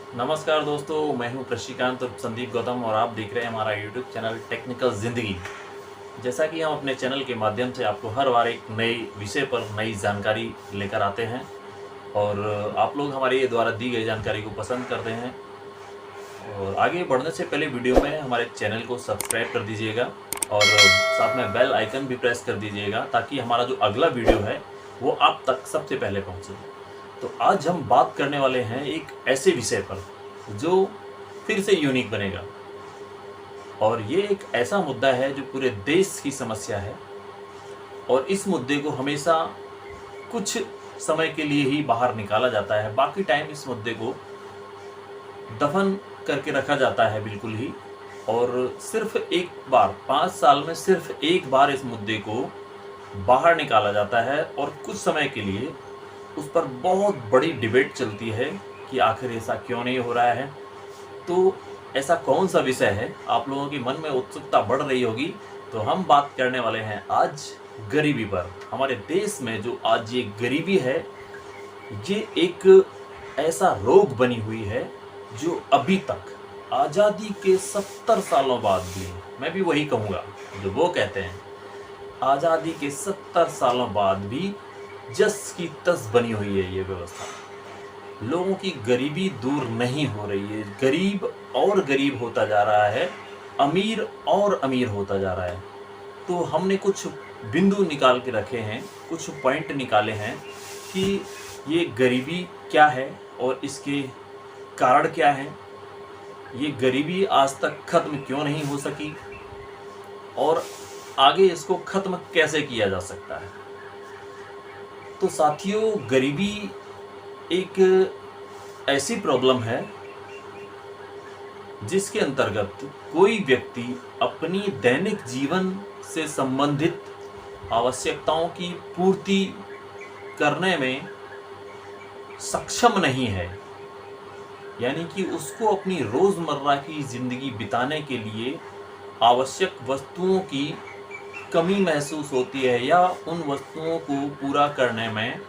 नमस्कार दोस्तों, मैं हूं प्रशिकांत और संदीप गौतम और आप देख रहे हैं हमारा यूट्यूब चैनल टेक्निकल ज़िंदगी। जैसा कि हम अपने चैनल के माध्यम से आपको हर बार एक नए विषय पर नई जानकारी लेकर आते हैं और आप लोग हमारे द्वारा दी गई जानकारी को पसंद करते हैं। और आगे बढ़ने से पहले वीडियो में हमारे चैनल को सब्सक्राइब कर दीजिएगा और साथ में बेल आइकन भी प्रेस कर दीजिएगा ताकि हमारा जो अगला वीडियो है वो आप तक सबसे पहले पहुँचे। तो आज हम बात करने वाले हैं एक ऐसे विषय पर जो फिर से यूनिक बनेगा और ये एक ऐसा मुद्दा है जो पूरे देश की समस्या है और इस मुद्दे को हमेशा कुछ समय के लिए ही बाहर निकाला जाता है, बाकी टाइम इस मुद्दे को दफन करके रखा जाता है बिल्कुल ही। और सिर्फ एक बार 5 साल में सिर्फ एक बार इस मुद्दे को बाहर निकाला जाता है और कुछ समय के लिए उस पर बहुत बड़ी डिबेट चलती है कि आखिर ऐसा क्यों नहीं हो रहा है। तो ऐसा कौन सा विषय है, आप लोगों के मन में उत्सुकता बढ़ रही होगी। तो हम बात करने वाले हैं आज गरीबी पर। हमारे देश में जो आज ये गरीबी है, ये एक ऐसा रोग बनी हुई है जो अभी तक आज़ादी के 70 सालों बाद भी, मैं भी वही कहूँगा जो वो कहते हैं, आज़ादी के 70 सालों बाद भी जस की तस बनी हुई है ये व्यवस्था। लोगों की गरीबी दूर नहीं हो रही है, गरीब और गरीब होता जा रहा है, अमीर और अमीर होता जा रहा है। तो हमने कुछ बिंदु निकाल के रखे हैं, कुछ पॉइंट निकाले हैं कि ये गरीबी क्या है और इसके कारण क्या हैं, ये गरीबी आज तक खत्म क्यों नहीं हो सकी और आगे इसको खत्म कैसे किया जा सकता है। तो साथियों, गरीबी एक ऐसी प्रॉब्लम है जिसके अंतर्गत कोई व्यक्ति अपनी दैनिक जीवन से संबंधित आवश्यकताओं की पूर्ति करने में सक्षम नहीं है, यानी कि उसको अपनी रोज़मर्रा की ज़िंदगी बिताने के लिए आवश्यक वस्तुओं की कमी महसूस होती है या उन वस्तुओं को पूरा करने में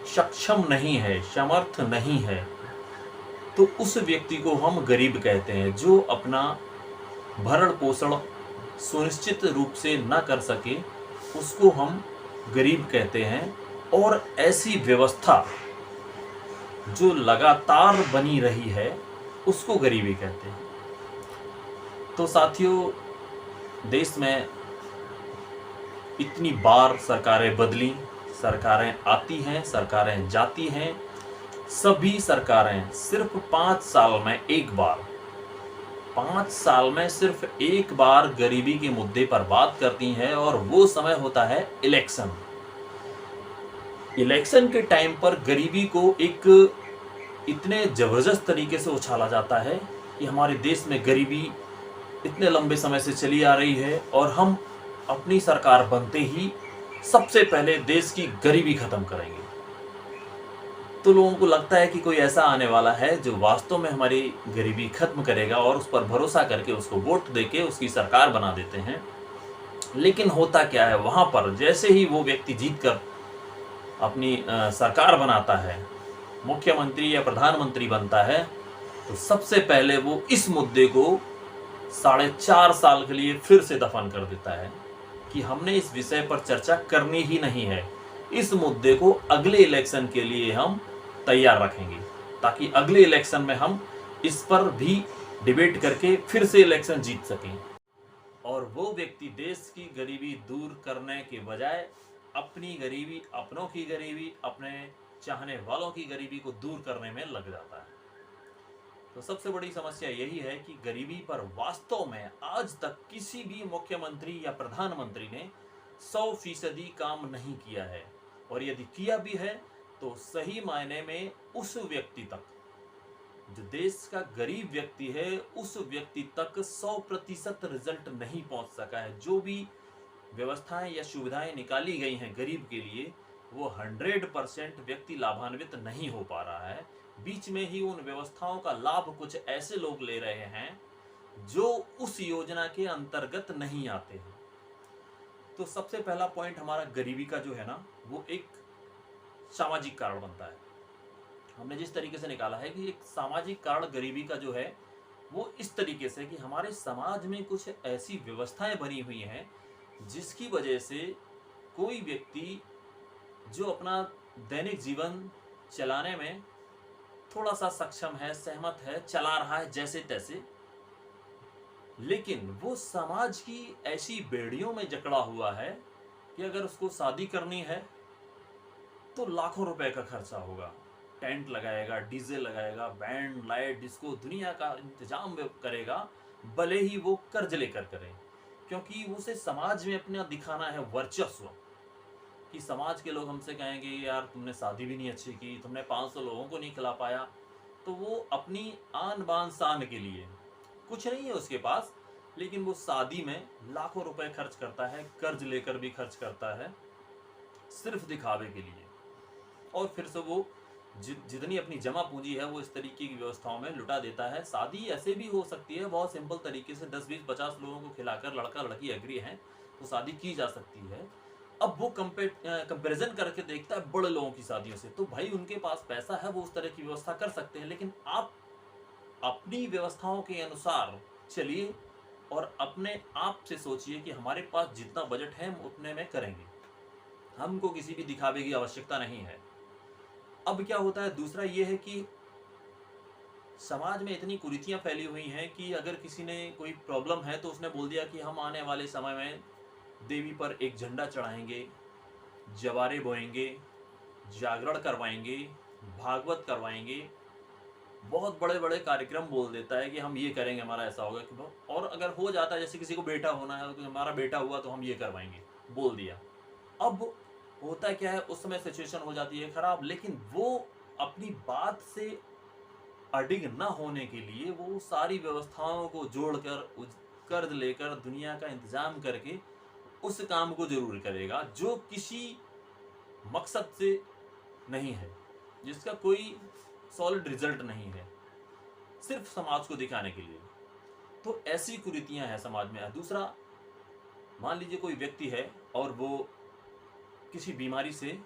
सक्षम नहीं है, समर्थ नहीं है। तो उस व्यक्ति को हम गरीब कहते हैं, जो अपना भरण पोषण सुनिश्चित रूप से न कर सके उसको हम गरीब कहते हैं। और ऐसी व्यवस्था जो लगातार बनी रही है उसको गरीबी कहते हैं। तो साथियों, देश में इतनी बार सरकारें बदली, सरकारें आती हैं, सरकारें जाती हैं, सभी सरकारें सिर्फ 5 साल में एक बार, 5 साल में सिर्फ एक बार गरीबी के मुद्दे पर बात करती हैं और वो समय होता है इलेक्शन। इलेक्शन के टाइम पर गरीबी को एक इतने ज़बरदस्त तरीके से उछाला जाता है कि हमारे देश में गरीबी इतने लंबे समय से चली आ रही है और हम अपनी सरकार बनते ही सबसे पहले देश की गरीबी खत्म करेंगे। तो लोगों को लगता है कि कोई ऐसा आने वाला है जो वास्तव में हमारी गरीबी खत्म करेगा और उस पर भरोसा करके उसको वोट देके उसकी सरकार बना देते हैं। लेकिन होता क्या है, वहाँ पर जैसे ही वो व्यक्ति जीतकर अपनी सरकार बनाता है, मुख्यमंत्री या प्रधानमंत्री बनता है, तो सबसे पहले वो इस मुद्दे को 4.5 साल के लिए फिर से दफन कर देता है कि हमने इस विषय पर चर्चा करनी ही नहीं है। इस मुद्दे को अगले इलेक्शन के लिए हम तैयार रखेंगे ताकि अगले इलेक्शन में हम इस पर भी डिबेट करके फिर से इलेक्शन जीत सकें। और वो व्यक्ति देश की गरीबी दूर करने के बजाय अपनी गरीबी, अपनों की गरीबी, अपने चाहने वालों की गरीबी को दूर करने में लग जाता है। तो सबसे बड़ी समस्या यही है कि गरीबी पर वास्तव में आज तक किसी भी मुख्यमंत्री या प्रधानमंत्री ने 100% काम नहीं किया है, और यदि किया भी है तो सही मायने में उस व्यक्ति तक, जो देश का गरीब व्यक्ति है, उस व्यक्ति तक 100% रिजल्ट नहीं पहुंच सका है। जो भी व्यवस्थाएं या सुविधाएं निकाली गई हैं गरीब के लिए, वो 100% व्यक्ति लाभान्वित नहीं हो पा रहा है। बीच में ही उन व्यवस्थाओं का लाभ कुछ ऐसे लोग ले रहे हैं जो उस योजना के अंतर्गत नहीं आते हैं। तो सबसे पहला पॉइंट हमारा गरीबी का जो है ना, वो एक सामाजिक कारण बनता है। हमने जिस तरीके से निकाला है कि एक सामाजिक कारण गरीबी का जो है वो इस तरीके से कि हमारे समाज में कुछ ऐसी व्यवस्थाएं बनी हुई हैं जिसकी वजह से कोई व्यक्ति जो अपना दैनिक जीवन चलाने में थोड़ा सा सक्षम है, सहमत है, चला रहा है जैसे तैसे, लेकिन वो समाज की ऐसी बेड़ियों में जकड़ा हुआ है कि अगर उसको शादी करनी है तो लाखों रुपए का खर्चा होगा। टेंट लगाएगा, डीजे लगाएगा, बैंड, लाइट, डिस्को, दुनिया का इंतजाम करेगा, भले ही वो कर्ज लेकर करे, क्योंकि उसे समाज में अपना दिखाना है वर्चस्व, कि समाज के लोग हमसे कहेंगे यार तुमने शादी भी नहीं अच्छी की, तुमने 500 लोगों को नहीं खिला पाया। तो वो अपनी आन बान शान के लिए, कुछ नहीं है उसके पास, लेकिन वो शादी में लाखों रुपए खर्च करता है, कर्ज लेकर भी खर्च करता है, सिर्फ दिखावे के लिए। और फिर से वो जितनी अपनी जमा पूंजी है वो इस तरीके की व्यवस्थाओं में लुटा देता है। शादी ऐसे भी हो सकती है बहुत सिंपल तरीके से, 10, 20, 50 लोगों को खिलाकर, लड़का लड़की एग्री हैं तो शादी की जा सकती है। अब वो कंपेरिजन करके देखता है बड़े लोगों की शादियों से, तो भाई उनके पास पैसा है, वो उस तरह की व्यवस्था कर सकते हैं, लेकिन आप अपनी व्यवस्थाओं के अनुसार चलिए और अपने आप से सोचिए कि हमारे पास जितना बजट है हम उतने में करेंगे, हमको किसी भी दिखावे की आवश्यकता नहीं है। अब क्या होता है, दूसरा ये है कि समाज में इतनी कुरीतियां फैली हुई हैं कि अगर किसी ने कोई प्रॉब्लम है तो उसने बोल दिया कि हम आने वाले समय में देवी पर एक झंडा चढ़ाएंगे, जवारे बोएंगे, जागरण करवाएंगे, भागवत करवाएंगे, बहुत बड़े बड़े कार्यक्रम बोल देता है कि हम ये करेंगे, हमारा ऐसा होगा कि, और अगर हो जाता है जैसे किसी को बेटा होना है तो हमारा बेटा हुआ तो हम ये करवाएंगे, बोल दिया। अब होता क्या है, उस समय सिचुएशन हो जाती है खराब, लेकिन वो अपनी बात से अडिग न होने के लिए वो सारी व्यवस्थाओं को जोड़कर, कर्ज लेकर, दुनिया का इंतजाम करके उस काम को जरूर करेगा जो किसी मकसद से नहीं है, जिसका कोई सॉलिड रिजल्ट नहीं है, सिर्फ समाज को दिखाने के लिए। तो ऐसी कुरीतियां हैं समाज में। दूसरा, मान लीजिए कोई व्यक्ति है और वो किसी बीमारी से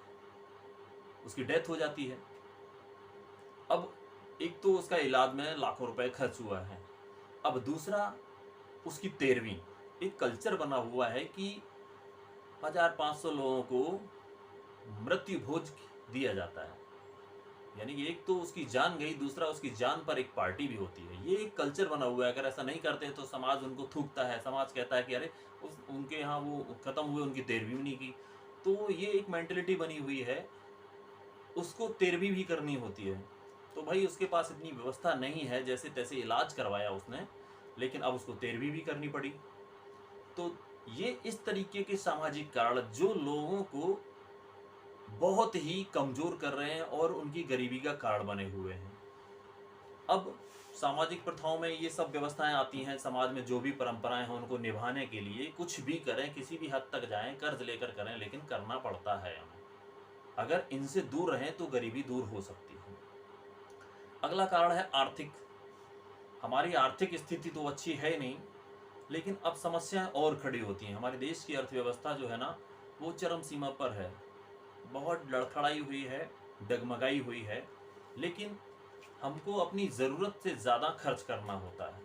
उसकी डेथ हो जाती है। अब एक तो उसका इलाज में लाखों रुपए खर्च हुआ है, अब दूसरा उसकी 13वीं। एक कल्चर बना हुआ है कि 1500 लोगों को मृत्यु भोज दिया जाता है, यानी कि एक तो उसकी जान गई, दूसरा उसकी जान पर एक पार्टी भी होती है। ये एक कल्चर बना हुआ है, अगर ऐसा नहीं करते तो समाज उनको थूकता है, समाज कहता है कि अरे उनके यहाँ वो खत्म हुए, उनकी 13वीं नहीं की। तो ये एक मेंटेलिटी बनी हुई है, उसको 13वीं भी करनी होती है। तो भाई उसके पास इतनी व्यवस्था नहीं है, जैसे तैसे इलाज करवाया उसने, लेकिन अब उसको 13वीं भी करनी पड़ी। तो ये इस तरीके के सामाजिक कारण जो लोगों को बहुत ही कमजोर कर रहे हैं और उनकी गरीबी का कारण बने हुए हैं। अब सामाजिक प्रथाओं में ये सब व्यवस्थाएं आती हैं, समाज में जो भी परंपराएं हैं उनको निभाने के लिए कुछ भी करें, किसी भी हद तक जाएं, कर्ज लेकर करें, लेकिन करना पड़ता है हमें। अगर इनसे दूर रहें तो गरीबी दूर हो सकती है। अगला कारण है आर्थिक। हमारी आर्थिक स्थिति तो अच्छी है नहीं, लेकिन अब समस्याएं और खड़ी होती हैं। हमारे देश की अर्थव्यवस्था जो है ना, वो चरम सीमा पर है, बहुत लड़खड़ाई हुई है, डगमगाई हुई है, लेकिन हमको अपनी ज़रूरत से ज़्यादा खर्च करना होता है।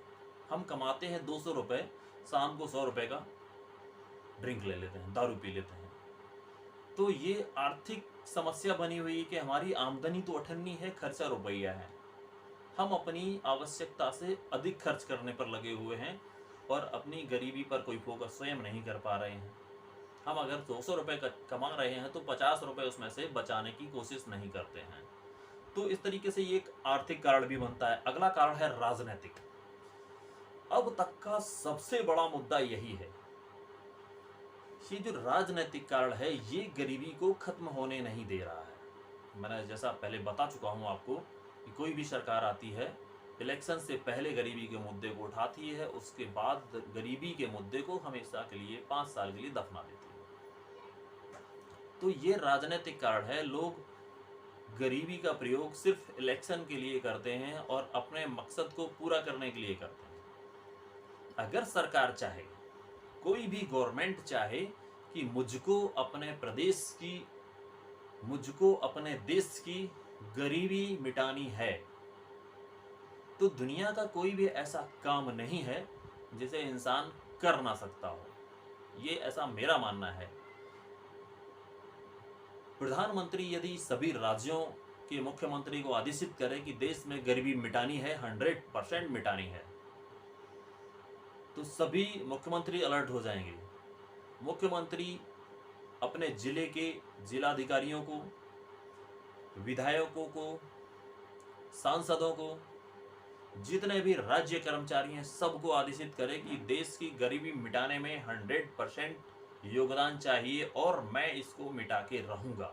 हम कमाते हैं 200 रुपये, शाम को 100 रुपये का ड्रिंक ले लेते हैं, दारू पी लेते हैं। तो ये आर्थिक समस्या बनी हुई है कि हमारी आमदनी तो 98 है, खर्चा रुपया है। हम अपनी आवश्यकता से अधिक खर्च करने पर लगे हुए हैं और अपनी गरीबी पर कोई फोकस स्वयं नहीं कर पा रहे हैं। हम अगर 200 रुपये कमा रहे हैं तो 50 रुपये उसमें से बचाने की कोशिश नहीं करते हैं। तो इस तरीके से ये एक आर्थिक कारण भी बनता है। अगला कारण है राजनीतिक। अब तक का सबसे बड़ा मुद्दा यही है, ये जो राजनीतिक कारण है ये गरीबी को खत्म होने नहीं दे रहा है। मैंने जैसा पहले बता चुका हूं आपको कि कोई भी सरकार आती है, इलेक्शन से पहले गरीबी के मुद्दे को उठाती है, उसके बाद गरीबी के मुद्दे को हमेशा के लिए 5 साल के लिए दफना देती है। तो ये राजनीतिक कारण है। लोग गरीबी का प्रयोग सिर्फ इलेक्शन के लिए करते हैं और अपने मकसद को पूरा करने के लिए करते हैं। अगर सरकार चाहे, कोई भी गवर्नमेंट चाहे कि मुझको अपने प्रदेश की, मुझको अपने देश की गरीबी मिटानी है तो दुनिया का कोई भी ऐसा काम नहीं है जिसे इंसान कर ना सकता हो। ये ऐसा मेरा मानना है। प्रधानमंत्री यदि सभी राज्यों के मुख्यमंत्री को आदेशित करे कि देश में गरीबी मिटानी है, 100% मिटानी है, तो सभी मुख्यमंत्री अलर्ट हो जाएंगे। मुख्यमंत्री अपने जिले के जिलाधिकारियों को, विधायकों को, सांसदों को, जितने भी राज्य कर्मचारी हैं सबको आदेशित करे कि देश की गरीबी मिटाने में 100% योगदान चाहिए और मैं इसको मिटा के रहूंगा।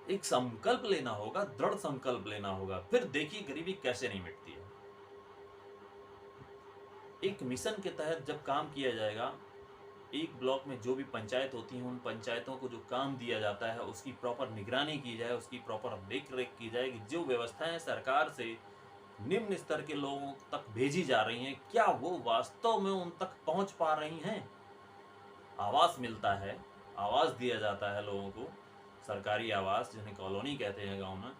एक संकल्प लेना होगा, दृढ़ संकल्प लेना होगा, फिर देखिए गरीबी कैसे नहीं मिटती है। एक मिशन के तहत जब काम किया जाएगा, एक ब्लॉक में जो भी पंचायत होती हैं उन पंचायतों को जो काम दिया जाता है उसकी प्रॉपर निगरानी की जाए, उसकी प्रॉपर देख रेख की जाए कि जो व्यवस्थाएं सरकार से निम्न स्तर के लोगों तक भेजी जा रही हैं क्या वो वास्तव में उन तक पहुंच पा रही हैं। आवास मिलता है, आवास दिया जाता है लोगों को, सरकारी आवास जिन्हें कॉलोनी कहते हैं गांव में,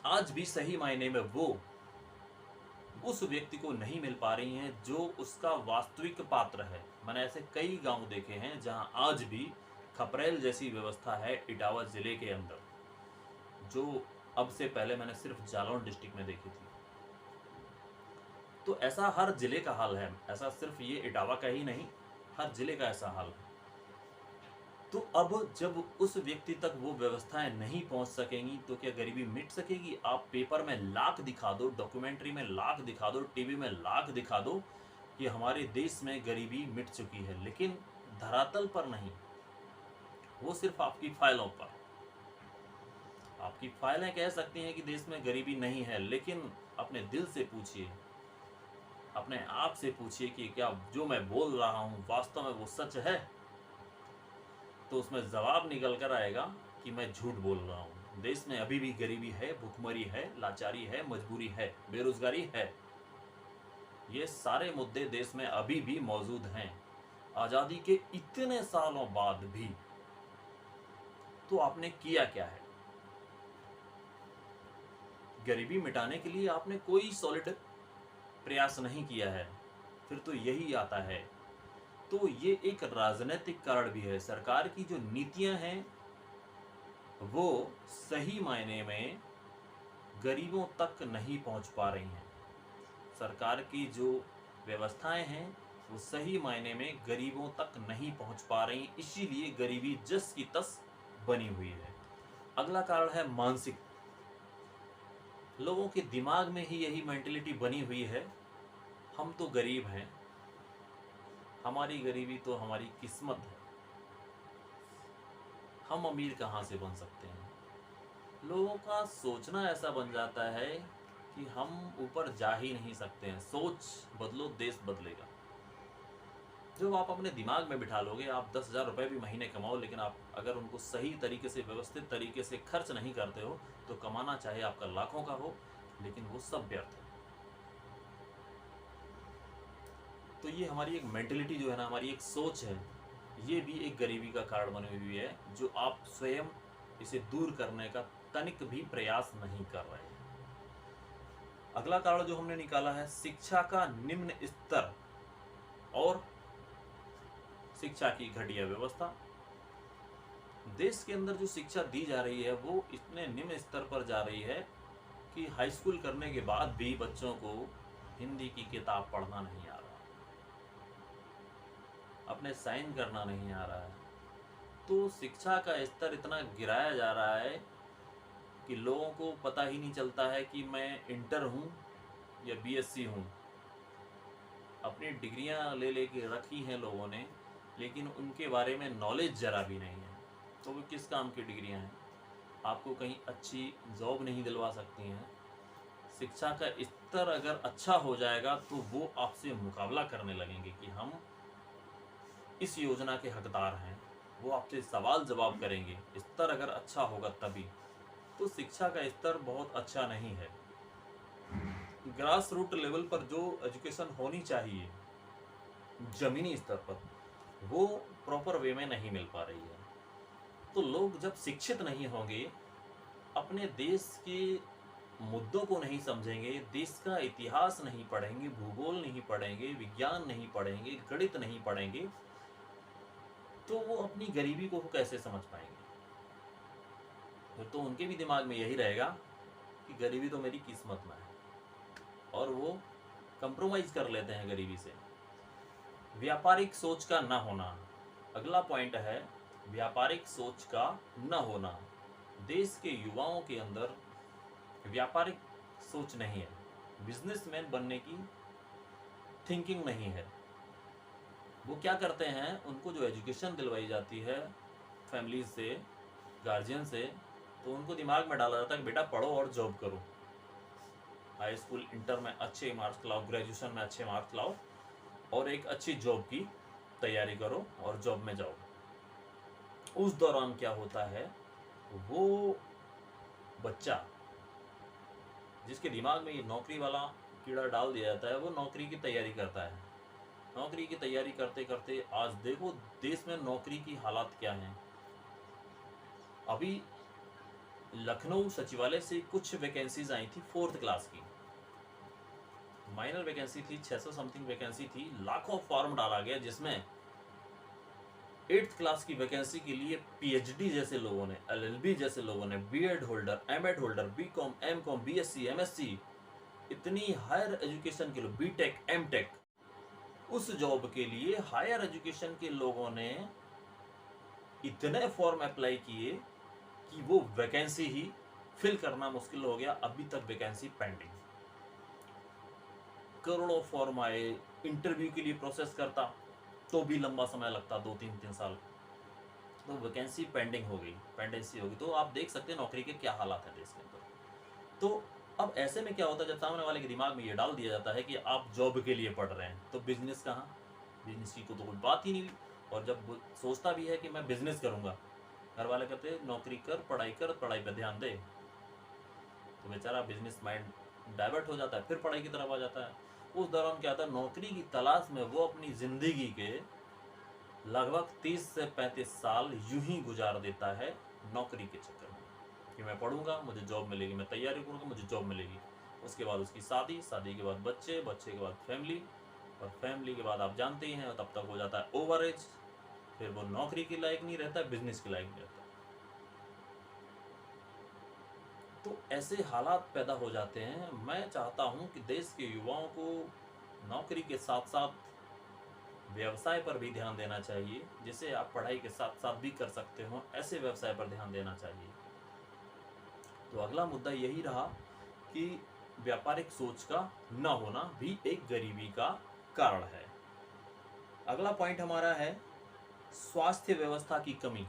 आज भी सही मायने में वो उस व्यक्ति को नहीं मिल पा रही हैं जो उसका वास्तविक पात्र है। मैंने ऐसे कई गांव देखे हैं जहां आज भी खपरेल जैसी व्यवस्था है इटावा जिले के अंदर, जो अब से पहले मैंने सिर्फ जालौन डिस्ट्रिक्ट में देखी थी। तो ऐसा हर जिले का हाल है, ऐसा सिर्फ ये इटावा का ही नहीं, हर जिले का ऐसा हाल है। तो अब जब उस व्यक्ति तक वो व्यवस्थाएं नहीं पहुंच सकेंगी तो क्या गरीबी मिट सकेगी? आप पेपर में लाख दिखा दो, डॉक्यूमेंट्री में लाख दिखा दो, टीवी में लाख दिखा दो कि हमारे देश में गरीबी मिट चुकी है, लेकिन धरातल पर नहीं। वो सिर्फ आपकी फाइलों पर, आपकी फाइलें कह सकती हैं कि देश में गरीबी नहीं है, लेकिन अपने दिल से पूछिए, अपने आप से पूछिए कि क्या जो मैं बोल रहा हूं वास्तव में वो सच है? तो उसमें जवाब निकल कर आएगा कि मैं झूठ बोल रहा हूं। देश में अभी भी गरीबी है, भुखमरी है, लाचारी है, मजबूरी है, बेरोजगारी है। ये सारे मुद्दे देश में अभी भी मौजूद हैं, आजादी के इतने सालों बाद भी। तो आपने किया क्या है? गरीबी मिटाने के लिए आपने कोई सॉलिड प्रयास नहीं किया है, फिर तो यही आता है। तो ये एक राजनीतिक कारण भी है। सरकार की जो नीतियां हैं वो सही मायने में गरीबों तक नहीं पहुंच पा रही हैं। सरकार की जो व्यवस्थाएं हैं वो सही मायने में गरीबों तक नहीं पहुंच पा रही, इसीलिए गरीबी जस की तस बनी हुई है। अगला कारण है मानसिक। लोगों के दिमाग में ही यही मेंटेलिटी बनी हुई है, हम तो गरीब हैं, हमारी गरीबी तो हमारी किस्मत है, हम अमीर कहाँ से बन सकते हैं। लोगों का सोचना ऐसा बन जाता है कि हम ऊपर जा ही नहीं सकते हैं। सोच बदलो, देश बदलेगा। जब आप अपने दिमाग में बिठा लोगे, आप 10,000 रुपये भी महीने कमाओ, लेकिन आप अगर उनको सही तरीके से, व्यवस्थित तरीके से खर्च नहीं करते हो तो कमाना चाहे आपका लाखों का हो, लेकिन वो सब व्यर्थ है। तो ये हमारी एक मेंटेलिटी जो है ना, हमारी एक सोच है, ये भी एक गरीबी का कारण बनी हुई है, जो आप स्वयं इसे दूर करने का तनिक भी प्रयास नहीं कर रहे हैं। अगला कारण जो हमने निकाला है, शिक्षा का निम्न स्तर और शिक्षा की घटिया व्यवस्था। देश के अंदर जो शिक्षा दी जा रही है वो इतने निम्न स्तर पर जा रही है कि हाई स्कूल करने के बाद भी बच्चों को हिंदी की किताब पढ़ना नहीं आ रहा, अपने साइन करना नहीं आ रहा है। तो शिक्षा का स्तर इतना गिराया जा रहा है कि लोगों को पता ही नहीं चलता है कि मैं इंटर हूँ या बीएससी हूँ। अपनी डिग्रियाँ ले लेके रखी हैं लोगों ने, लेकिन उनके बारे में नॉलेज जरा भी नहीं है। तो वो किस काम की डिग्रियाँ हैं? आपको कहीं अच्छी जॉब नहीं दिलवा सकती हैं। शिक्षा का स्तर अगर अच्छा हो जाएगा तो वो आपसे मुकाबला करने लगेंगे कि हम इस योजना के हकदार हैं, वो आपसे सवाल जवाब करेंगे। स्तर अगर अच्छा होगा तभी। तो शिक्षा का स्तर बहुत अच्छा नहीं है। ग्रास रूट लेवल पर जो एजुकेशन होनी चाहिए जमीनी स्तर पर, वो प्रॉपर वे में नहीं मिल पा रही है। तो लोग जब शिक्षित नहीं होंगे अपने देश के मुद्दों को नहीं समझेंगे, देश का इतिहास नहीं पढ़ेंगे, भूगोल नहीं पढ़ेंगे, विज्ञान नहीं पढ़ेंगे, गणित नहीं पढ़ेंगे, तो वो अपनी गरीबी को कैसे समझ पाएंगे? फिर तो उनके भी दिमाग में यही रहेगा कि गरीबी तो मेरी किस्मत में है, और वो कंप्रोमाइज कर लेते हैं गरीबी से। व्यापारिक सोच का न होना, अगला पॉइंट है व्यापारिक सोच का न होना। देश के युवाओं के अंदर व्यापारिक सोच नहीं है, बिजनेसमैन बनने की थिंकिंग नहीं है। वो क्या करते हैं, उनको जो एजुकेशन दिलवाई जाती है फैमिली से, गार्जियन से, तो उनको दिमाग में डाला जाता है कि बेटा पढ़ो और जॉब करो, हाई स्कूल इंटर में अच्छे मार्क्स लाओ, ग्रेजुएशन में अच्छे मार्क्स लाओ, और एक अच्छी जॉब की तैयारी करो और जॉब में जाओ। उस दौरान क्या होता है, वो बच्चा जिसके दिमाग में ये नौकरी वाला कीड़ा डाल दिया जाता है, वो नौकरी की तैयारी करता है। नौकरी की तैयारी करते करते आज देखो देश में नौकरी की हालात क्या हैं। अभी लखनऊ सचिवालय से कुछ वैकेंसीज आई थी 4th क्लास की, माइनर वैकेंसी थी, 600 समथिंग वैकेंसी थी, लाखों फॉर्म डाला गया, जिसमें 8th क्लास की वैकेंसी के लिए पीएचडी जैसे लोगों ने, एलएलबी जैसे लोगों ने, BEd holder, MEd holder, BCom, MCom, BSc, MSc, इतनी हायर एजुकेशन के लोग, बीटेक, एमटेक, उस जॉब के लिए हायर एजुकेशन के लोगों ने इतने फॉर्म अप्लाई किए कि वो वैकेंसी ही फिल करना मुश्किल हो गया। अभी तक वैकेंसी पेंडिंग, करोड़ों फॉर्म आए, इंटरव्यू के लिए प्रोसेस करता तो भी लंबा समय लगता, 2-3 साल, तो वैकेंसी पेंडिंग हो गई, पेंडेंसी हो गई। तो आप देख सकते हैं नौकरी के क्या हालात हैं देश के अंदर। तो अब ऐसे में क्या होता है, जब सामने वाले के दिमाग में ये डाल दिया जाता है कि आप जॉब के लिए पढ़ रहे हैं, तो बिजनेस कहाँ, बिजनेस की तो कोई बात ही नहीं हुई। और जब वो सोचता भी है कि मैं बिजनेस करूँगा, घर वाले कहते हैं नौकरी कर, पढ़ाई पर ध्यान दे, तो बेचारा बिजनेस माइंड डाइवर्ट हो जाता है, फिर पढ़ाई की तरफ आ जाता है। उस दौरान क्या होता है, नौकरी की तलाश में वो अपनी ज़िंदगी के लगभग 30 से 35 साल यूं ही गुजार देता है नौकरी के चक्कर में, कि मैं पढ़ूंगा, मुझे जॉब मिलेगी, मैं तैयारी करूँगा, मुझे जॉब मिलेगी। उसके बाद उसकी शादी, शादी के बाद बच्चे, बच्चे के बाद फैमिली, और फैमिली के बाद आप जानते ही हैं तब तक हो जाता है ओवर एज, फिर वो नौकरी के लायक नहीं रहता, बिजनेस के लायक नहीं रहता। तो ऐसे हालात पैदा हो जाते हैं। मैं चाहता हूं कि देश के युवाओं को नौकरी के साथ साथ व्यवसाय पर भी ध्यान देना चाहिए, जिसे आप पढ़ाई के साथ साथ भी कर सकते हो, ऐसे व्यवसाय पर ध्यान देना चाहिए। तो अगला मुद्दा यही रहा कि व्यापारिक सोच का न होना भी एक गरीबी का कारण है। अगला पॉइंट हमारा है स्वास्थ्य व्यवस्था की कमी।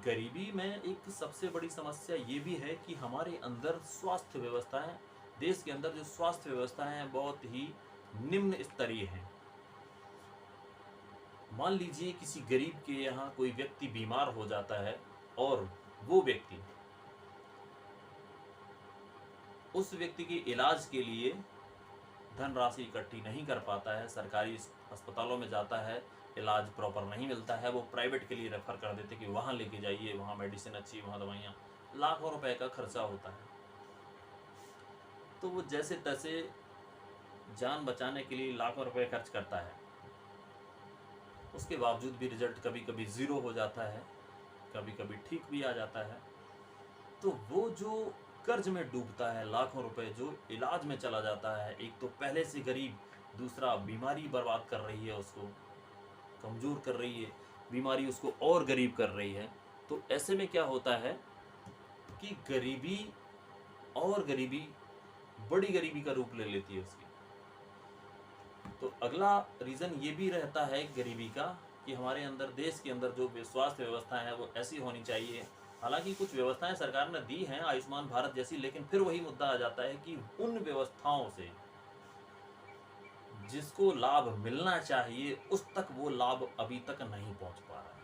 गरीबी में एक सबसे बड़ी समस्या ये भी है कि हमारे अंदर स्वास्थ्य व्यवस्था है, देश के अंदर जो स्वास्थ्य व्यवस्था है बहुत ही निम्न स्तरीय है। मान लीजिए किसी गरीब के यहाँ कोई व्यक्ति बीमार हो जाता है, और वो व्यक्ति उस व्यक्ति के इलाज के लिए धनराशि इकट्ठी नहीं कर पाता है, सरकारी अस्पतालों में जाता है, इलाज प्रॉपर नहीं मिलता है, वो प्राइवेट के लिए रेफर कर देते कि वहाँ लेके जाइए, वहाँ मेडिसिन अच्छी, वहाँ दवाइयाँ, लाखों रुपए का खर्चा होता है। तो वो जैसे तैसे जान बचाने के लिए लाखों रुपए खर्च करता है, उसके बावजूद भी रिजल्ट कभी कभी ज़ीरो हो जाता है, कभी कभी ठीक भी आ जाता है। तो वो जो कर्ज में डूबता है, लाखों रुपए जो इलाज में चला जाता है, एक तो पहले से गरीब, दूसरा बीमारी बर्बाद कर रही है उसको, कमज़ोर कर रही है, बीमारी उसको और गरीब कर रही है। तो ऐसे में क्या होता है कि गरीबी और गरीबी बड़ी गरीबी का रूप ले लेती है उसकी। तो अगला रीज़न ये भी रहता है गरीबी का कि हमारे अंदर, देश के अंदर जो स्वास्थ्य व्यवस्था है वो ऐसी होनी चाहिए। हालांकि कुछ व्यवस्थाएं सरकार ने दी हैं, आयुष्मान भारत जैसी, लेकिन फिर वही मुद्दा आ जाता है कि उन व्यवस्थाओं से जिसको लाभ मिलना चाहिए उस तक वो लाभ अभी तक नहीं पहुंच पा रहा है।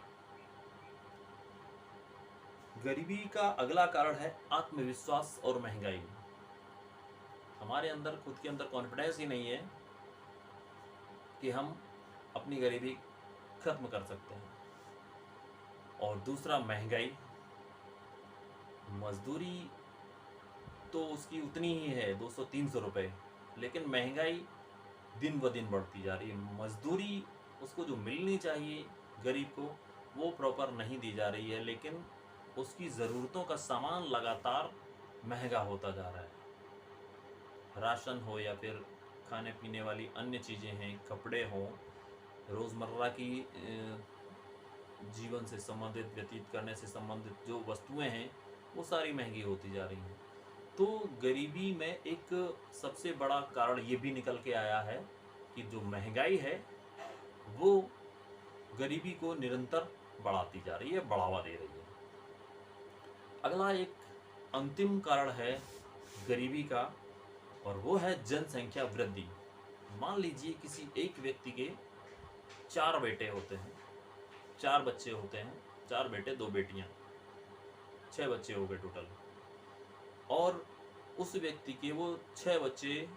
गरीबी का अगला कारण है आत्मविश्वास और महंगाई। हमारे अंदर खुद के अंदर कॉन्फिडेंस ही नहीं है कि हम अपनी गरीबी खत्म कर सकते हैं। और दूसरा महंगाई, मजदूरी तो उसकी उतनी ही है, 200-300 रुपये, लेकिन महंगाई दिन ब दिन बढ़ती जा रही है। मजदूरी उसको जो मिलनी चाहिए गरीब को, वो प्रॉपर नहीं दी जा रही है, लेकिन उसकी ज़रूरतों का सामान लगातार महंगा होता जा रहा है। राशन हो या फिर खाने पीने वाली अन्य चीज़ें हैं, कपड़े हों, रोज़मर्रा की जीवन से संबंधित, व्यतीत करने से संबंधित जो वस्तुएं हैं, वो सारी महंगी होती जा रही हैं। तो गरीबी में एक सबसे बड़ा कारण ये भी निकल के आया है कि जो महंगाई है वो गरीबी को निरंतर बढ़ाती जा रही है, बढ़ावा दे रही है। अगला एक अंतिम कारण है गरीबी का, और वो है जनसंख्या वृद्धि। मान लीजिए किसी एक व्यक्ति के 4 बेटे होते हैं, 4 बच्चे होते हैं, 4 बेटे 2 बेटियां, 6 बच्चे हो गए टोटल। और उस व्यक्ति के वो 6 बच्चे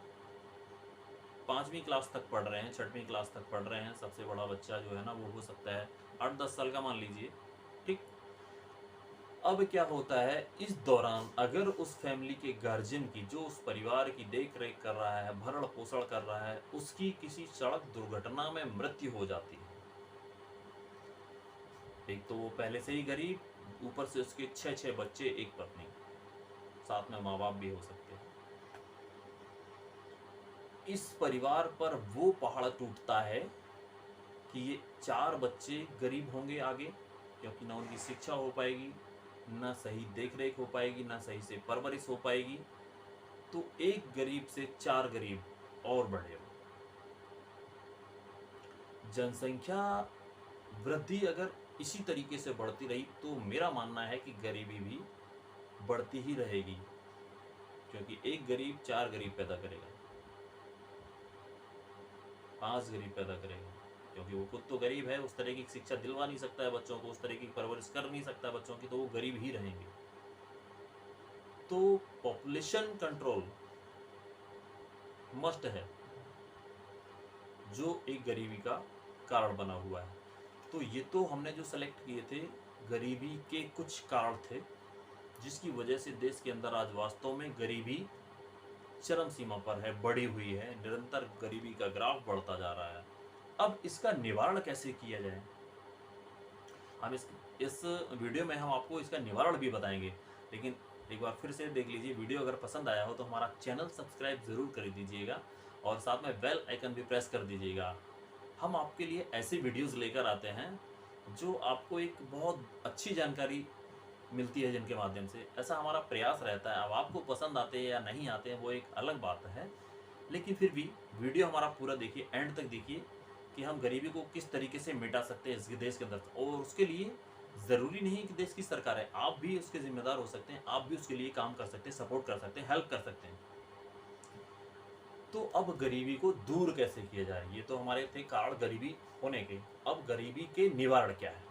5वीं क्लास तक पढ़ रहे हैं, 6वीं क्लास तक पढ़ रहे हैं। सबसे बड़ा बच्चा जो है ना, वो हो सकता है 8-10 साल का, मान लीजिए, ठीक। अब क्या होता है, इस दौरान अगर उस फैमिली के गार्जियन की, जो उस परिवार की देख रेख कर रहा है, भरण पोषण कर रहा है, उसकी किसी सड़क दुर्घटना में मृत्यु हो जाती है, एक तो वो पहले से ही गरीब, ऊपर से उसके 6 बच्चे, एक पत्नी, साथ में माँ बाप भी हो सकते हैं। इस परिवार पर वो पहाड़ टूटता है कि ये 4 बच्चे गरीब होंगे आगे, क्योंकि ना उनकी शिक्षा हो पाएगी, ना सही देख रेख हो पाएगी, ना सही से परवरिश हो पाएगी। तो एक गरीब से 4 गरीब और बढ़े। जनसंख्या वृद्धि अगर इसी तरीके से बढ़ती रही तो मेरा मानना है कि गरीबी भी बढ़ती ही रहेगी, क्योंकि एक गरीब 4 गरीब पैदा करेगा, 5 गरीब पैदा करेगा, क्योंकि वो खुद तो गरीब है, उस तरह की शिक्षा दिलवा नहीं सकता है बच्चों को, उस तरह की परवरिश कर नहीं सकता बच्चों की, तो वो गरीब ही रहेंगे। तो पॉपुलेशन कंट्रोल मस्ट है, जो एक गरीबी का कारण बना हुआ है। तो ये तो हमने जो सेलेक्ट किए थे, गरीबी के कुछ कारण थे, जिसकी वजह से देश के अंदर आज वास्तव में गरीबी चरम सीमा पर है, बढ़ी हुई है, निरंतर गरीबी का ग्राफ बढ़ता जा रहा है। अब इसका निवारण कैसे किया जाए, हम इस वीडियो में हम आपको इसका निवारण भी बताएंगे। लेकिन एक बार फिर से देख लीजिए, वीडियो अगर पसंद आया हो तो हमारा चैनल सब्सक्राइब ज़रूर कर दीजिएगा और साथ में बेल आइकन भी प्रेस कर दीजिएगा। हम आपके लिए ऐसे वीडियोस लेकर आते हैं जो आपको एक बहुत अच्छी जानकारी मिलती है, जिनके माध्यम से, ऐसा हमारा प्रयास रहता है। अब आपको पसंद आते हैं या नहीं आते हैं वो एक अलग बात है, लेकिन फिर भी वीडियो हमारा पूरा देखिए, एंड तक देखिए कि हम गरीबी को किस तरीके से मिटा सकते हैं इस देश के अंदर। और उसके लिए ज़रूरी नहीं कि देश की सरकार है, आप भी उसके जिम्मेदार हो सकते हैं, आप भी उसके लिए काम कर सकते हैं, सपोर्ट कर सकते हैं, हेल्प कर सकते हैं। तो अब गरीबी को दूर कैसे किया जाए, ये तो हमारे थे कारण गरीबी होने के। अब गरीबी के निवारण क्या है,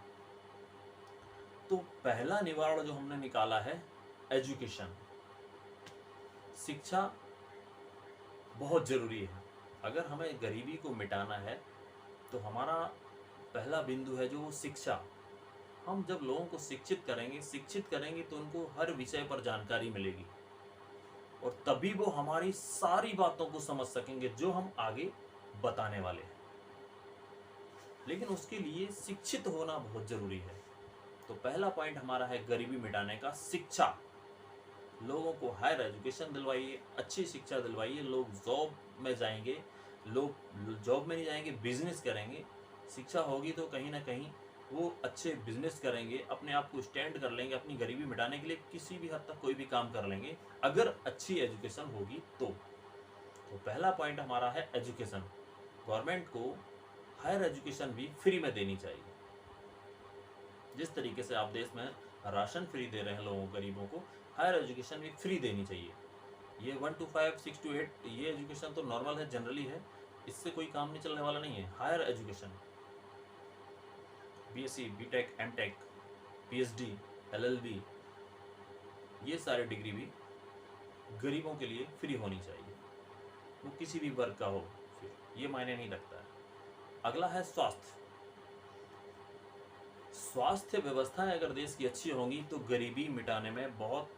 तो पहला निवारण जो हमने निकाला है, एजुकेशन, शिक्षा बहुत ज़रूरी है। अगर हमें गरीबी को मिटाना है तो हमारा पहला बिंदु है जो शिक्षा। हम जब लोगों को शिक्षित करेंगे तो उनको हर विषय पर जानकारी मिलेगी, और तभी वो हमारी सारी बातों को समझ सकेंगे जो हम आगे बताने वाले हैं। लेकिन उसके लिए शिक्षित होना बहुत ज़रूरी है। तो पहला पॉइंट हमारा है गरीबी मिटाने का, शिक्षा। लोगों को हायर एजुकेशन दिलवाइए, अच्छी शिक्षा दिलवाइए, लोग जॉब में जाएंगे, लोग जॉब में नहीं जाएंगे, बिजनेस करेंगे। शिक्षा होगी तो कहीं ना कहीं वो अच्छे बिजनेस करेंगे, अपने आप को स्टैंड कर लेंगे, अपनी गरीबी मिटाने के लिए किसी भी हद तक कोई भी काम कर लेंगे, अगर अच्छी एजुकेशन होगी तो पहला पॉइंट हमारा है एजुकेशन। गवर्नमेंट को हायर एजुकेशन भी फ्री में देनी चाहिए। जिस तरीके से आप देश में राशन फ्री दे रहे हैं लोगों गरीबों को, हायर एजुकेशन भी फ्री देनी चाहिए। ये 1 to 5, 6 to 8 ये एजुकेशन तो नॉर्मल है, जनरली है, इससे कोई काम नहीं चलने वाला नहीं है। Higher education, BSc, BTech, MTech, PhD, LLB, ये सारे डिग्री भी गरीबों के लिए फ्री होनी चाहिए, वो किसी भी वर्ग का हो, फिर ये मायने नहीं रखता है। अगला है स्वास्थ्य। स्वास्थ्य व्यवस्थाएं अगर देश की अच्छी होंगी तो गरीबी मिटाने में बहुत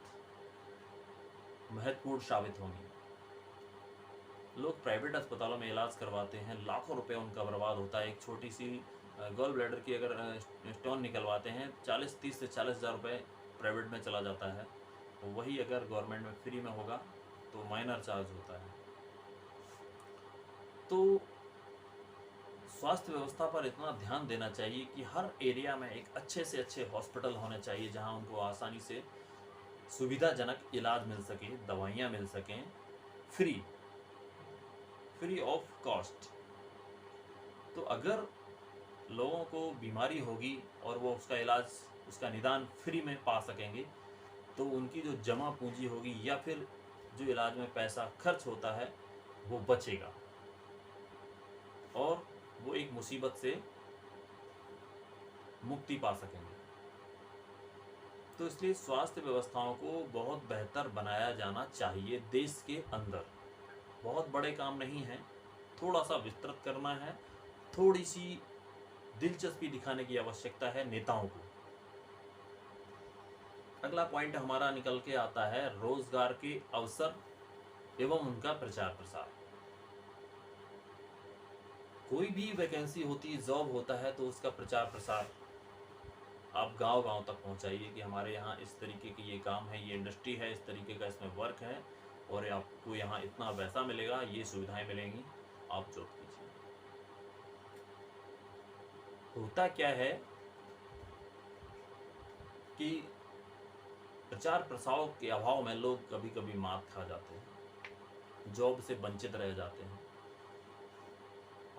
महत्वपूर्ण साबित होंगी। लोग प्राइवेट अस्पतालों में इलाज करवाते हैं, लाखों रुपए उनका बर्बाद होता है। एक छोटी सी गॉल ब्लैडर की अगर स्टोन निकलवाते हैं 30 से 40 हज़ार रुपये प्राइवेट में चला जाता है। तो वही अगर गवर्नमेंट में फ्री में होगा तो माइनर चार्ज होता है। तो स्वास्थ्य व्यवस्था पर इतना ध्यान देना चाहिए कि हर एरिया में एक अच्छे से अच्छे हॉस्पिटल होने चाहिए, जहां उनको आसानी से सुविधाजनक इलाज मिल सके, दवाइयाँ मिल सकें फ्री ऑफ कॉस्ट। तो अगर लोगों को बीमारी होगी और वो उसका इलाज, उसका निदान फ्री में पा सकेंगे, तो उनकी जो जमा पूंजी होगी या फिर जो इलाज में पैसा खर्च होता है वो बचेगा और वो एक मुसीबत से मुक्ति पा सकेंगे। तो इसलिए स्वास्थ्य व्यवस्थाओं को बहुत बेहतर बनाया जाना चाहिए देश के अंदर। बहुत बड़े काम नहीं है, थोड़ा सा विस्तृत करना है, थोड़ी सी दिलचस्पी दिखाने की आवश्यकता है नेताओं को। अगला पॉइंट हमारा निकल के आता है रोजगार के अवसर एवं उनका प्रचार प्रसार। कोई भी वैकेंसी होती, जॉब होता है, तो उसका प्रचार प्रसार आप गांव-गांव तक पहुंचाइए कि हमारे यहाँ इस तरीके की ये काम है, ये इंडस्ट्री है, इस तरीके का इसमें वर्क है और आपको यहाँ इतना पैसा मिलेगा, ये सुविधाएं मिलेंगी, आप जॉब कीजिए। होता क्या है कि प्रचार प्रसार के अभाव में लोग कभी कभी मात खा जाते हैं, जॉब से वंचित रह जाते हैं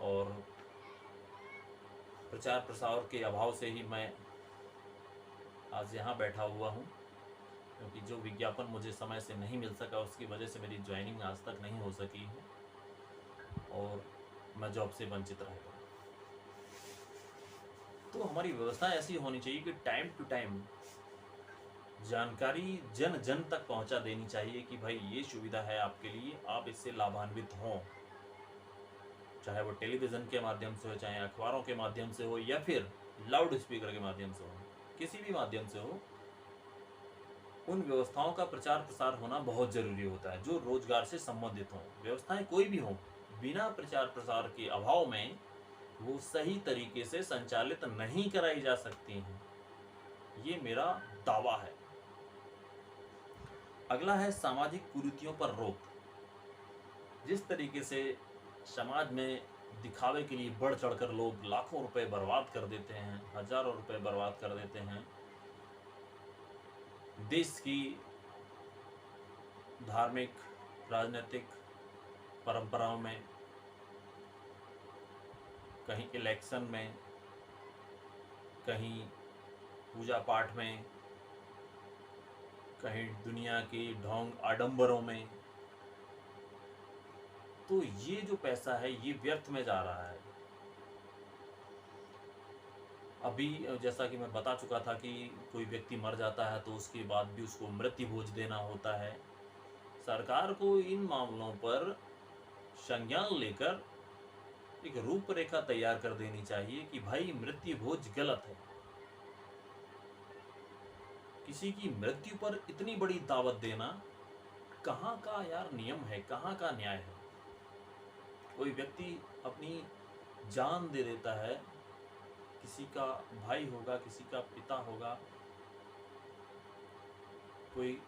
और प्रचार प्रसार के अभाव से ही मैं आज यहाँ बैठा हुआ हूँ, क्योंकि जो विज्ञापन मुझे समय से नहीं मिल सका उसकी वजह से मेरी ज्वाइनिंग आज तक नहीं हो सकी है और मैं जॉब से वंचित रह गया। तो हमारी व्यवस्था ऐसी होनी चाहिए कि टाइम टू टाइम जानकारी जन जन तक पहुंचा देनी चाहिए कि भाई ये सुविधा है आपके लिए, आप इससे लाभान्वित हों। चाहे वो टेलीविज़न के माध्यम से हो, चाहे अखबारों के माध्यम से हो या फिर लाउड स्पीकर के माध्यम से हो, किसी भी माध्यम से हो, उन व्यवस्थाओं का प्रचार प्रसार होना बहुत ज़रूरी होता है जो रोजगार से संबंधित हों। व्यवस्थाएं कोई भी हों, बिना प्रचार प्रसार के अभाव में वो सही तरीके से संचालित नहीं कराई जा सकती हैं, ये मेरा दावा है। अगला है सामाजिक कुरीतियों पर रोक। जिस तरीके से समाज में दिखावे के लिए बढ़ चढ़कर लोग लाखों रुपए बर्बाद कर देते हैं, हजारों रुपए बर्बाद कर देते हैं, देश की धार्मिक राजनीतिक परंपराओं में, कहीं इलेक्शन में, कहीं पूजा पाठ में, कहीं दुनिया की ढोंग आडंबरों में, तो ये जो पैसा है ये व्यर्थ में जा रहा है। अभी जैसा कि मैं बता चुका था कि कोई व्यक्ति मर जाता है तो उसके बाद भी उसको मृत्यु भोज देना होता है। सरकार को इन मामलों पर संज्ञान लेकर एक रूपरेखा तैयार कर देनी चाहिए कि भाई मृत्यु भोज गलत है। किसी की मृत्यु पर इतनी बड़ी दावत देना कहाँ का यार नियम है, कहाँ का न्याय है। कोई व्यक्ति अपनी जान दे देता है, किसी का भाई होगा, किसी का पिता होगा, कोई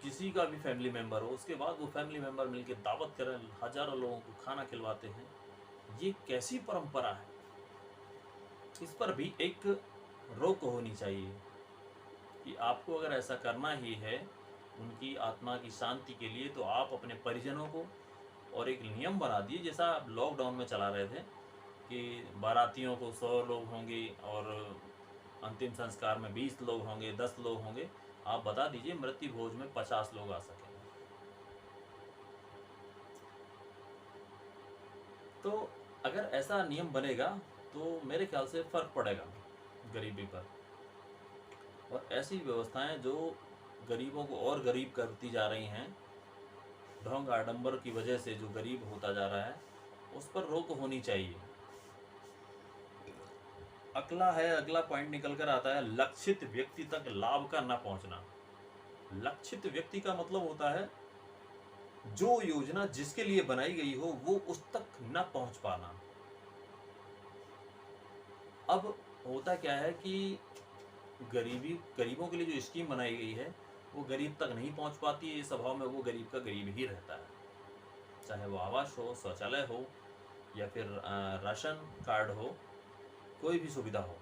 किसी का भी फैमिली मेंबर हो, उसके बाद वो फैमिली मेंबर मिलकर दावत करें, हजारों लोगों को खाना खिलवाते हैं। ये कैसी परंपरा है? इस पर भी एक रोक होनी चाहिए कि आपको अगर ऐसा करना ही है उनकी आत्मा की शांति के लिए, तो आप अपने परिजनों को और एक नियम बना दिए, जैसा आप लॉकडाउन में चला रहे थे कि बारातियों को 100 लोग होंगे और अंतिम संस्कार में 20 लोग होंगे, 10 लोग होंगे। आप बता दीजिए मृत्यु भोज में 50 लोग आ सकेंगे। तो अगर ऐसा नियम बनेगा तो मेरे ख्याल से फ़र्क पड़ेगा गरीबी पर। और ऐसी व्यवस्थाएं जो गरीबों को और गरीब करती जा रही हैं, ढोंग आडंबर की वजह से जो गरीब होता जा रहा है, उस पर रोक होनी चाहिए। अगला पॉइंट निकल कर आता है लक्षित व्यक्ति तक लाभ का न पहुंचना। लक्षित व्यक्ति का मतलब होता है जो योजना जिसके लिए बनाई गई हो वो उस तक न पहुंच पाना। अब होता क्या है कि गरीबों के लिए जो स्कीम बनाई गई है वो गरीब तक नहीं पहुंच पाती है। स्वभाव में वो गरीब का गरीब ही रहता है, चाहे वो आवास हो, शौचालय हो, या फिर राशन कार्ड हो, कोई भी सुविधा हो।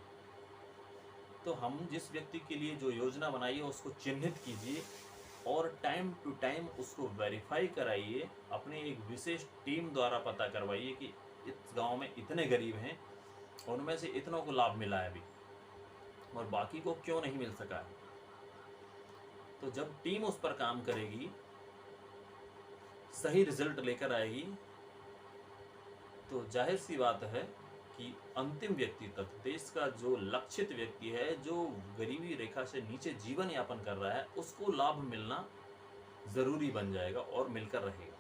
तो हम जिस व्यक्ति के लिए जो योजना बनाई है उसको चिन्हित कीजिए और टाइम टू टाइम उसको वेरीफाई कराइए। अपनी एक विशेष टीम द्वारा पता करवाइए कि इस गांव में इतने गरीब हैं, उनमें से इतनों को लाभ मिला है अभी और बाकी को क्यों नहीं मिल सका है। तो जब टीम उस पर काम करेगी, सही रिजल्ट लेकर आएगी, तो जाहिर सी बात है कि अंतिम व्यक्ति तक, देश का जो लक्षित व्यक्ति है, जो गरीबी रेखा से नीचे जीवन यापन कर रहा है, उसको लाभ मिलना जरूरी बन जाएगा और मिलकर रहेगा।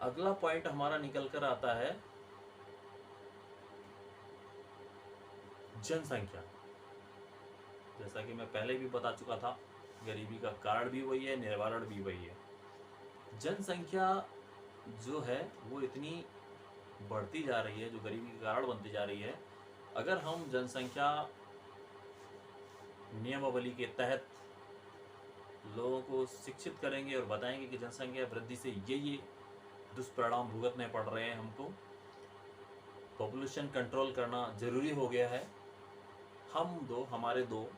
अगला पॉइंट हमारा निकल कर आता है जनसंख्या। जैसा कि मैं पहले भी बता चुका था, गरीबी का कारण भी वही है, निवारण भी वही है। जनसंख्या जो है वो इतनी बढ़ती जा रही है, जो गरीबी का कारण बनती जा रही है। अगर हम जनसंख्या नियमावली के तहत लोगों को शिक्षित करेंगे और बताएंगे कि जनसंख्या वृद्धि से ये दुष्परिणाम भुगतने पड़ रहे हैं, हमको पॉपुलेशन कंट्रोल करना ज़रूरी हो गया है, हमारे दो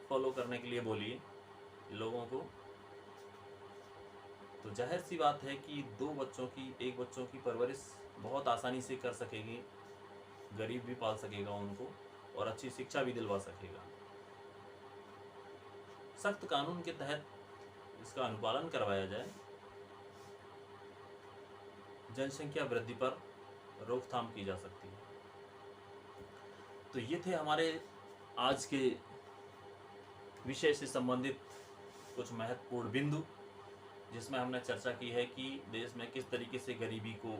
फॉलो करने के लिए बोलिए लोगों को, तो जाहिर सी बात है कि एक बच्चों की परवरिश बहुत आसानी से कर सकेगी, गरीब भी पाल सकेगा उनको और अच्छी शिक्षा भी दिलवा सकेगा। सख्त कानून के तहत इसका अनुपालन करवाया जाए, जनसंख्या वृद्धि पर रोकथाम की जा सकती है। तो ये थे हमारे आज के विषय से संबंधित कुछ महत्वपूर्ण बिंदु, जिसमें हमने चर्चा की है कि देश में किस तरीके से गरीबी को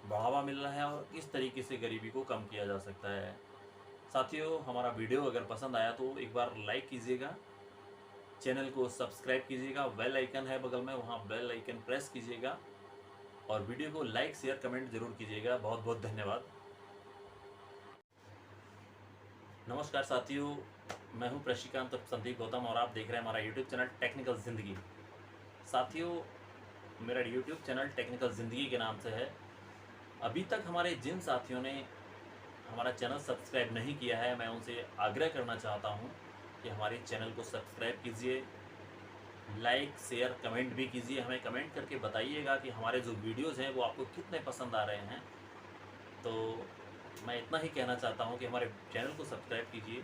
बढ़ावा मिल रहा है और किस तरीके से गरीबी को कम किया जा सकता है। साथियों, हमारा वीडियो अगर पसंद आया तो एक बार लाइक कीजिएगा, चैनल को सब्सक्राइब कीजिएगा, बेल आइकन है बगल में, वहाँ बेल आइकन प्रेस कीजिएगा और वीडियो को लाइक शेयर कमेंट जरूर कीजिएगा। बहुत बहुत धन्यवाद। नमस्कार साथियों, मैं हूं प्रशिकांत संदीप गौतम और आप देख रहे हैं हमारा यूट्यूब चैनल टेक्निकल ज़िंदगी। साथियों, मेरा यूट्यूब चैनल टेक्निकल ज़िंदगी के नाम से है। अभी तक हमारे जिन साथियों ने हमारा चैनल सब्सक्राइब नहीं किया है, मैं उनसे आग्रह करना चाहता हूं कि हमारे चैनल को सब्सक्राइब कीजिए, लाइक शेयर कमेंट भी कीजिए। हमें कमेंट करके बताइएगा कि हमारे जो वीडियोज़ हैं वो आपको कितने पसंद आ रहे हैं। तो मैं इतना ही कहना चाहता हूं कि हमारे चैनल को सब्सक्राइब कीजिए